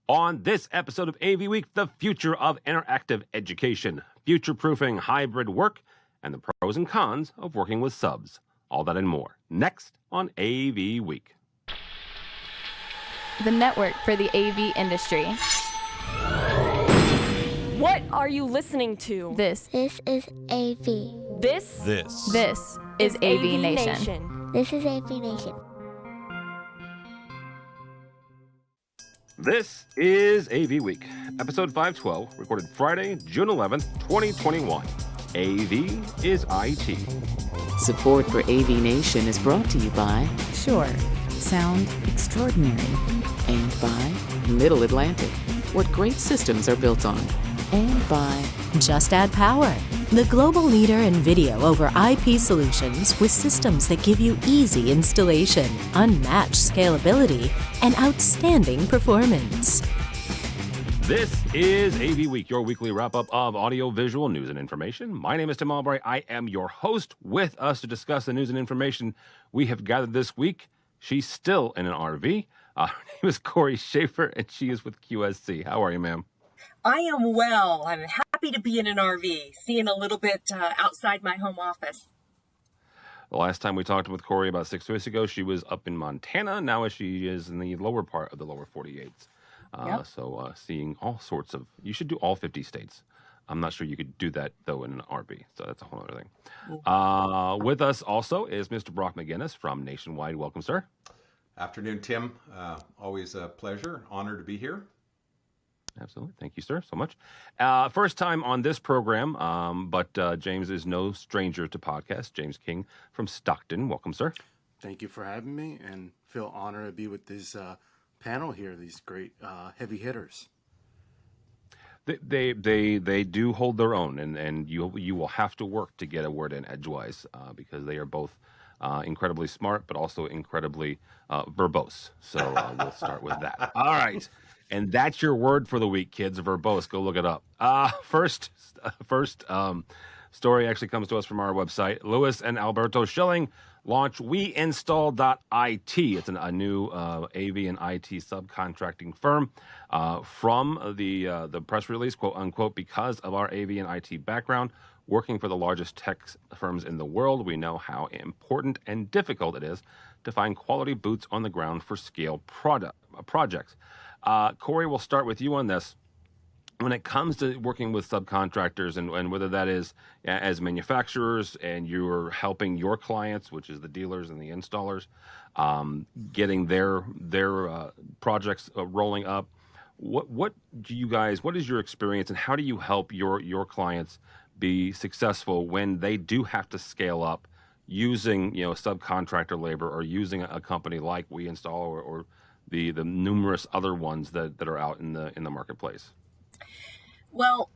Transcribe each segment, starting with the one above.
On this episode of AV Week, the future of interactive education, future-proofing hybrid work, and the pros and cons of working with subs. All that and more, next on AV Week. The network for the AV industry. What are you listening to? This is AV. This is AVNation. This is AVNation. This is AV Week, episode 512, recorded Friday, June 11th, 2021. AV is IT. Support for AVNation is brought to you by Sure, sound extraordinary. and by Middle Atlantic, what great systems are built on, and by Just Add Power, the global leader in video over IP solutions with systems that give you easy installation, unmatched scalability, and outstanding performance. This is AV Week, your weekly wrap-up of audio-visual news and information. My name is Tim Albright. I am your host. With us to discuss the news and information we have gathered this week, she's still in an RV. Her name is Corey Schaefer, and she is with QSC. How are you, ma'am? I am well. I'm happy to be in an RV, seeing a little bit outside my home office. The last time we talked with Corey about 6 weeks ago, she was up in Montana. Now she is in the lower part of the lower 48. Yep. So seeing all sorts of, you should do all 50 states. I'm not sure you could do that, though, in an RV. So that's a whole other thing. With us also is Mr. Brock McGinnis from Nationwide. Welcome, sir. Afternoon, Tim. Always a pleasure. Honor to be here. Absolutely. Thank you, sir, so much. First time on this program, but James is no stranger to podcasts. James King from Stockton. Welcome, sir. Thank you for having me, and feel honored to be with this panel here, these great heavy hitters. They do hold their own, and you will have to work to get a word in edgewise because they are both incredibly smart, but also incredibly verbose. So we'll start with that. All right. And that's your word for the week, kids. Verbose. Go look it up. First story actually comes to us from our website. Louis and Alberto Schilling launch WeInstall.it. It's a new AV and IT subcontracting firm. From the press release, quote unquote, because of our AV and IT background, working for the largest tech firms in the world, we know how important and difficult it is to find quality boots on the ground for scale projects. Corey, we'll start with you on this. When it comes to working with subcontractors and whether that is as manufacturers and you're helping your clients, which is the dealers and the installers, getting their projects rolling up, what is your experience and how do you help your clients be successful when they do have to scale up using subcontractor labor or using a company like WeInstall or the numerous other ones that are out in the marketplace? Well,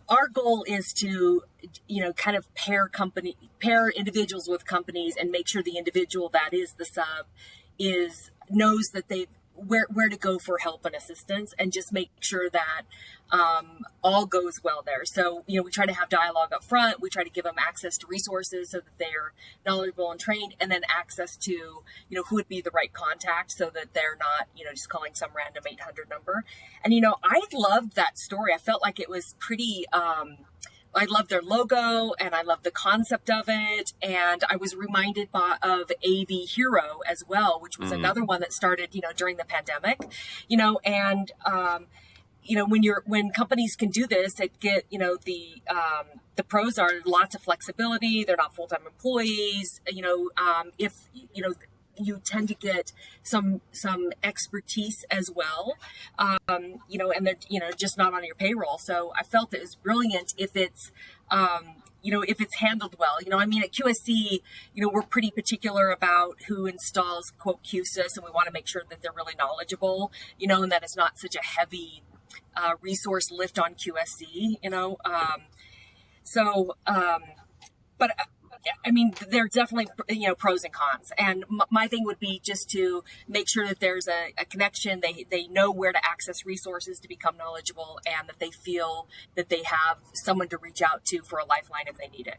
our goal is to, kind of pair individuals with companies and make sure the individual that is the sub knows that where to go for help and assistance, and just make sure that all goes well there. So, we try to have dialogue up front. We try to give them access to resources so that they're knowledgeable and trained, and then access to, who would be the right contact so that they're not, just calling some random 800 number. And, I loved that story. I felt like it was pretty, I love their logo and I love the concept of it. And I was reminded of AV Hero as well, which was another one that started, during the pandemic, and, when companies can do this, they get, the pros are lots of flexibility. They're not full-time employees. If, you tend to get some expertise as well, and they're, just not on your payroll. So I felt it was brilliant if it's, if it's handled well. At QSC, we're pretty particular about who installs, quote, QSys, and we want to make sure that they're really knowledgeable, and that it's not such a heavy resource lift on QSC, but there are definitely, pros and cons. And my thing would be just to make sure that there's a connection. They know where to access resources to become knowledgeable, and that they feel that they have someone to reach out to for a lifeline if they need it.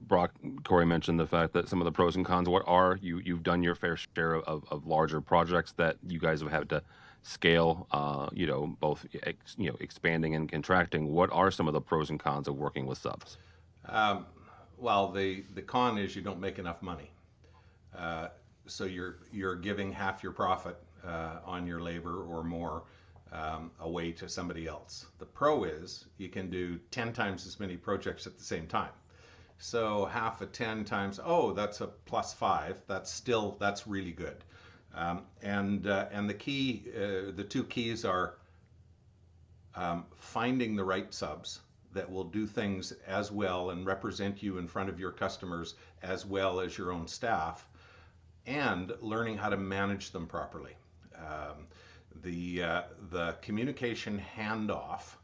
Brock, Corey mentioned the fact that some of the pros and cons. What are you've done your fair share of larger projects that you guys have had to scale, both expanding and contracting. What are some of the pros and cons of working with subs? Well, the con is you don't make enough money. So you're giving half your profit on your labor or more away to somebody else. The pro is you can do 10 times as many projects at the same time. So half of 10 times, oh, that's a +5. That's really good. And the two keys are finding the right subs that will do things as well and represent you in front of your customers as well as your own staff, and learning how to manage them properly. The communication handoff,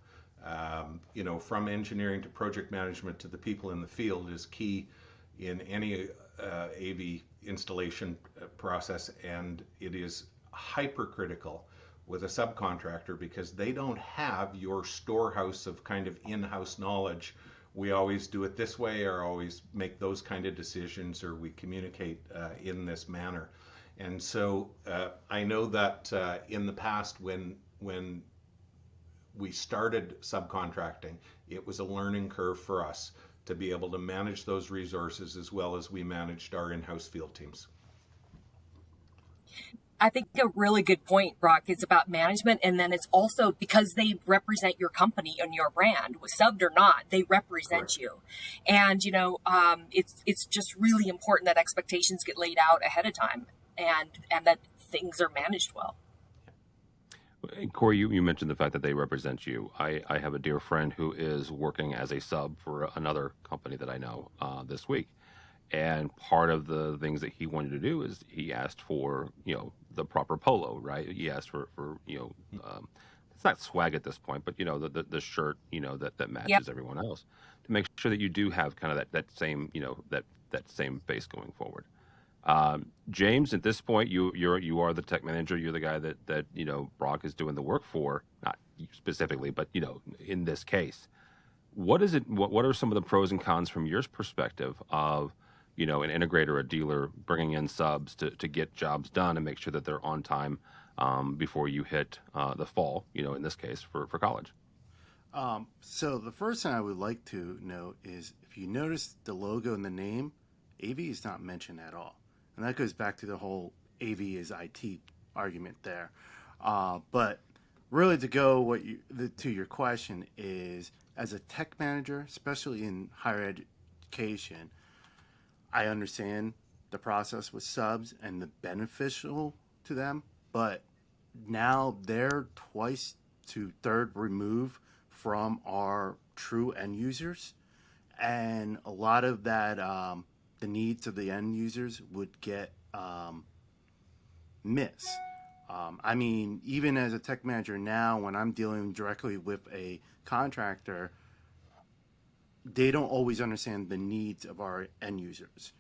from engineering to project management to the people in the field is key in any AV installation process, and it is hypercritical with a subcontractor because they don't have your storehouse of kind of in-house knowledge. We always do it this way, or always make those kind of decisions, or we communicate in this manner. And so I know that in the past when we started subcontracting, it was a learning curve for us to be able to manage those resources as well as we managed our in-house field teams. I think a really good point, Brock, is about management. And then it's also because they represent your company and your brand, with subbed or not, they represent Correct. you. And, it's just really important that expectations get laid out ahead of time and that things are managed well. Corey, you mentioned the fact that they represent you. I have a dear friend who is working as a sub for another company that I know this week. And part of the things that he wanted to do is he asked for, the proper polo, right? He asked for it's not swag at this point, but, the shirt, that matches Yep. everyone else, to make sure that you do have kind of that same, that same base going forward. James, at this point, you are the tech manager. You're the guy that Brock is doing the work for, not you specifically, but in this case, what is it? What are some of the pros and cons from your perspective of an integrator, a dealer bringing in subs to get jobs done and make sure that they're on time before you hit the fall? In this case for college. So the first thing I would like to note is if you notice the logo and the name, AV is not mentioned at all. And that goes back to the whole AV is IT argument there. But really to go to your question is, as a tech manager, especially in higher education, I understand the process with subs and the beneficial to them, but now they're twice to third remove from our true end users. And a lot of that, the needs of the end users would get missed. Even as a tech manager now, when I'm dealing directly with a contractor, they don't always understand the needs of our end users.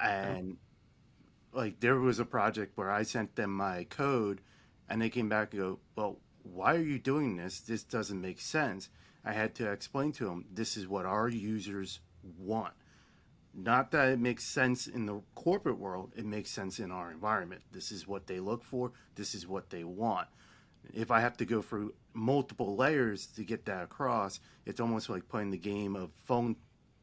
And there was a project where I sent them my code and they came back and go, well, why are you doing this? This doesn't make sense. I had to explain to them, this is what our users want. Not that it makes sense in the corporate world, it makes sense in our environment. This is what they look for. This is what they want. If I have to go through multiple layers to get that across, it's almost like playing the game of phone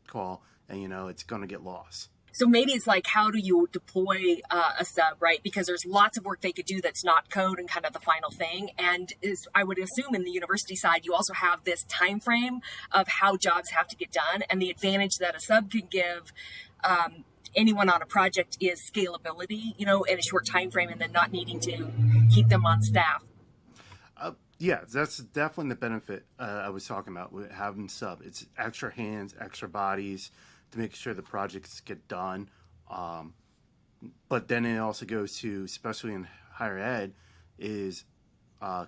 call and, it's going to get lost. So maybe it's like, how do you deploy a sub, right? Because there's lots of work they could do that's not code and kind of the final thing. And I would assume in the university side, you also have this time frame of how jobs have to get done. And the advantage that a sub can give anyone on a project is scalability, in a short time frame, and then not needing to keep them on staff. Yeah, that's definitely the benefit I was talking about with having sub. It's extra hands, extra bodies to make sure the projects get done. But then it also goes to, especially in higher ed, is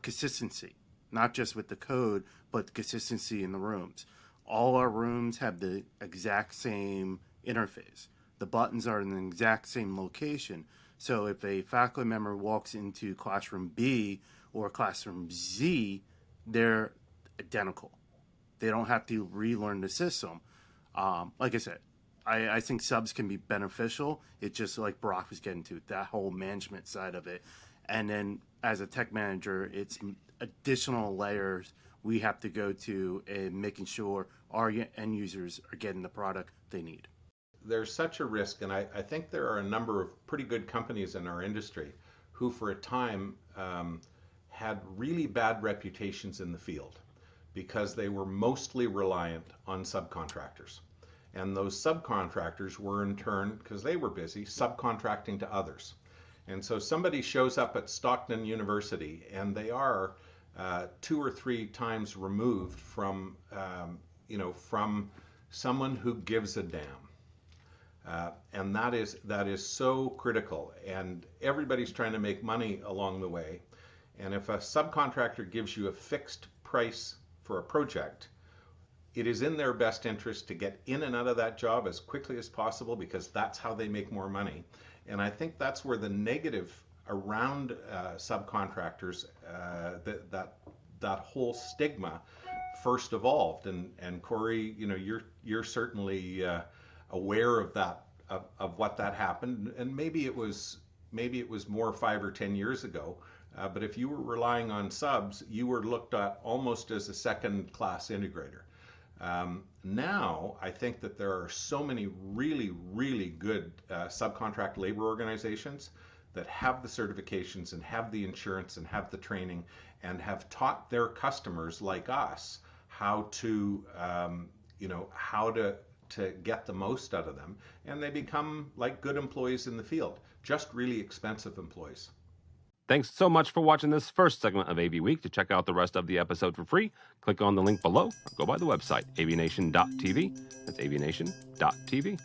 consistency, not just with the code, but consistency in the rooms. All our rooms have the exact same interface. The buttons are in the exact same location. So if a faculty member walks into classroom B or classroom Z, they're identical. They don't have to relearn the system. Like I said, I think subs can be beneficial. It's just like Brock was getting to, that whole management side of it. And then as a tech manager, it's additional layers we have to go to in making sure our end users are getting the product they need. There's such a risk, and I think there are a number of pretty good companies in our industry who for a time had really bad reputations in the field because they were mostly reliant on subcontractors. And those subcontractors were in turn, because they were busy, subcontracting to others. And so somebody shows up at Stockton University and they are 2 or 3 times removed from, from someone who gives a damn. And that is so critical, and everybody's trying to make money along the way. And if a subcontractor gives you a fixed price for a project, it is in their best interest to get in and out of that job as quickly as possible, because that's how they make more money. And I think that's where the negative around subcontractors, that whole stigma first evolved. And Corey, you're certainly aware of that, of what that happened, and maybe it was more 5 or 10 years ago. But if you were relying on subs, you were looked at almost as a second-class integrator. Now, I think that there are so many really, really good subcontract labor organizations that have the certifications and have the insurance and have the training and have taught their customers like us how to, to get the most out of them, and they become like good employees in the field, just really expensive employees. Thanks so much for watching this first segment of AV Week. To check out the rest of the episode for free, click on the link below or go by the website, avnation.tv. That's avnation.tv.